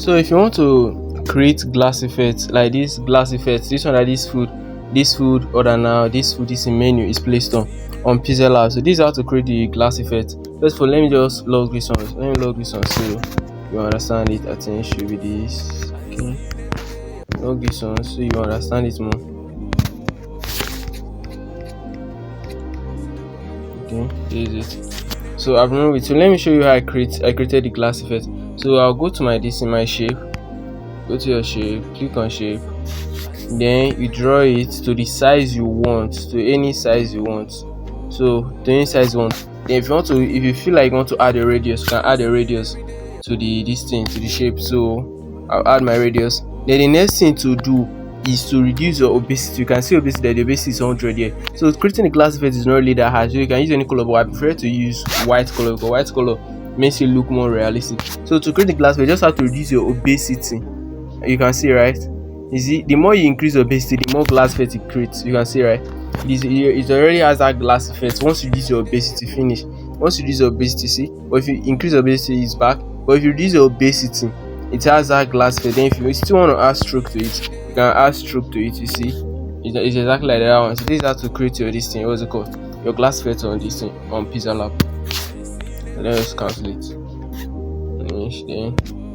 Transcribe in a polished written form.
So if you want to create glass effects like this effect, this one that this food order now, this food is in menu is placed on Pixellab. So this is how to create the glass effect. First of all, let me just log this one. Let me log this one so you understand it. I think it should be this. Okay. Log this one so you understand it more. Okay, this is it. So I've removed it. So let me show you how I created the glass effect. So I'll go to my shape, go to your shape, click on shape, then you draw it to the size you want, to any size you want. So to any size you want. Then if you feel like you want to add a radius, you can add a radius to the shape. So I'll add my radius. Then the next thing to do is to reduce your opacity. You can see opacity that the opacity is 100 here. So creating a glass effect is not really that hard. So you can use any color, but I prefer to use white color because white color makes it look more realistic. So to create the glass effect, you just have to reduce your opacity. You can see, right? You see, the more you increase opacity, the more glass effect it creates. You can see, right? It already has that glass effect. Once you reduce your opacity, finish. Once you reduce your opacity, see, but if you increase your opacity, it's back. But if you reduce your opacity, it has that glass effect. Then if you still want to add stroke to it, you can add stroke to it. You see, it's exactly like that one. So this is how to create your this thing. What's it called? Your glass effect on this thing on Pixellab. So let's cancel it. Finish then.